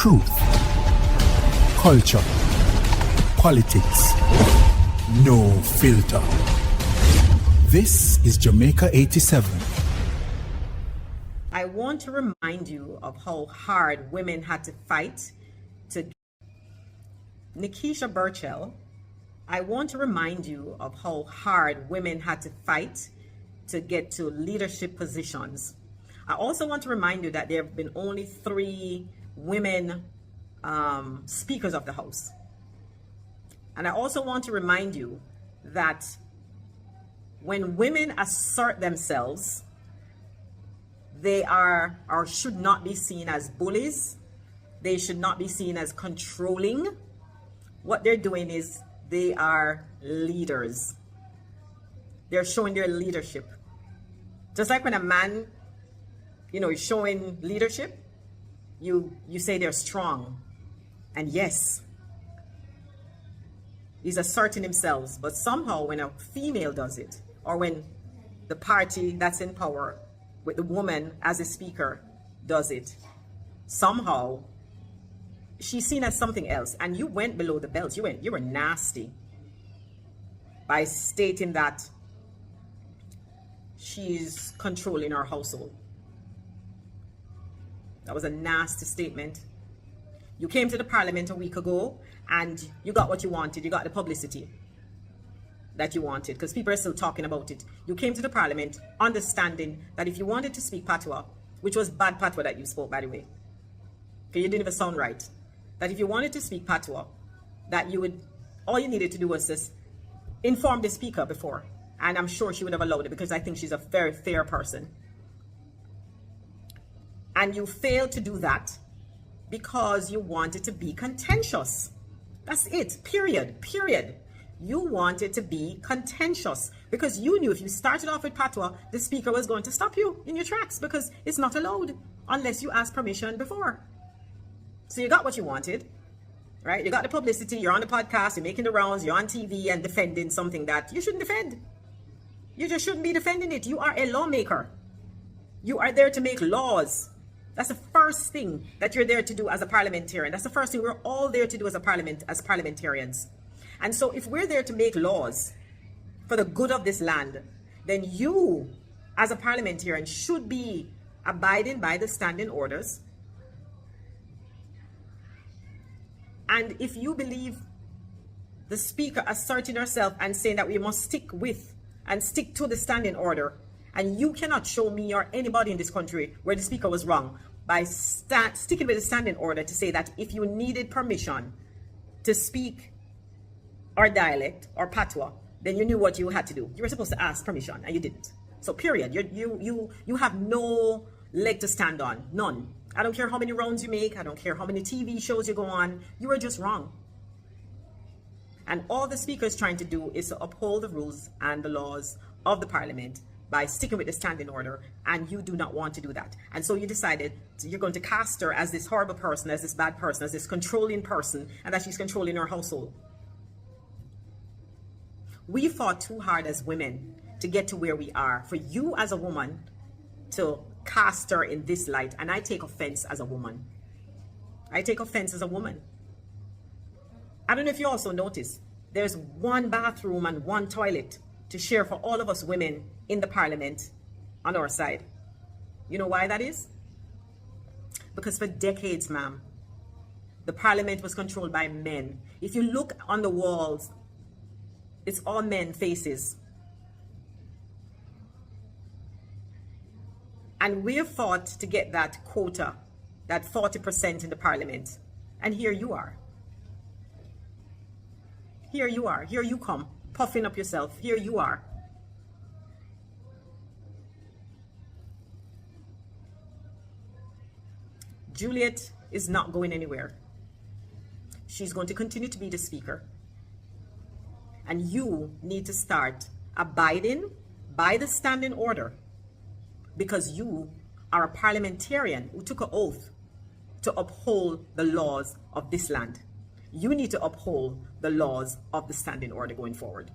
Truth, culture, politics, no filter. This is Jamaica 87. I want to remind you of how hard women had to fight to Nakeisha Burchell. I want to remind you of how hard women had to fight to get to leadership positions. I also want to remind you that there have been only 3 women speakers of the House. And I also want to remind you that when women assert themselves, they are or should not be seen as bullies. They should not be seen as controlling. What they're doing is they are leaders. They're showing their leadership. Just like when a man, is showing leadership, you say they're strong. And yes, he's asserting themselves. But somehow when a female does it, or when the party that's in power with the woman as a speaker does it, somehow she's seen as something else. And you went below the belt. You were nasty by stating that she's controlling our household. That was a nasty statement. You came to the parliament a week ago and you got what you wanted. You got the publicity that you wanted because people are still talking about it. You came to the parliament understanding that if you wanted to speak patois, which was bad patois that you spoke, by the way, because you didn't even sound right, that if you wanted to speak patois, that all you needed to do was just inform the speaker before. And I'm sure she would have allowed it because I think she's a very fair person. And you failed to do that because you wanted to be contentious. That's it, period. You wanted to be contentious because you knew if you started off with patois, the speaker was going to stop you in your tracks because it's not allowed unless you ask permission before. So you got what you wanted, right? You got the publicity, you're on the podcast, you're making the rounds, you're on TV and defending something that you shouldn't defend. You just shouldn't be defending it. You are a lawmaker. You are there to make laws. That's the first thing that you're there to do as a parliamentarian. That's the first thing we're all there to do as parliamentarians. And so if we're there to make laws for the good of this land, then you as a parliamentarian should be abiding by the standing orders. And if you believe the speaker asserting herself and saying that we must stick to the standing order, and you cannot show me or anybody in this country where the speaker was wrong by sticking with the standing order to say that if you needed permission to speak or dialect or patois, then you knew what you had to do. You were supposed to ask permission and you didn't. So period. You have no leg to stand on. None. I don't care how many rounds you make. I don't care how many TV shows you go on. You are just wrong. And all the speaker is trying to do is to uphold the rules and the laws of the parliament by sticking with the standing order, and you do not want to do that. And so you decided you're going to cast her as this horrible person, as this bad person, as this controlling person, and that she's controlling her household. We fought too hard as women to get to where we are. For you as a woman to cast her in this light, and I take offense as a woman. I take offense as a woman. I don't know if you also notice, there's one bathroom and one toilet to share for all of us women in the parliament on our side. You know why that is? Because for decades, ma'am, the parliament was controlled by men. If you look on the walls, it's all men faces. And we have fought to get that quota, that 40% in the parliament. And here you are. Here you are. Here you come, puffing up yourself. Here you are. Juliet is not going anywhere. She's going to continue to be the speaker. And you need to start abiding by the standing order, because you are a parliamentarian who took an oath to uphold the laws of this land. You need to uphold the laws of the standing order going forward.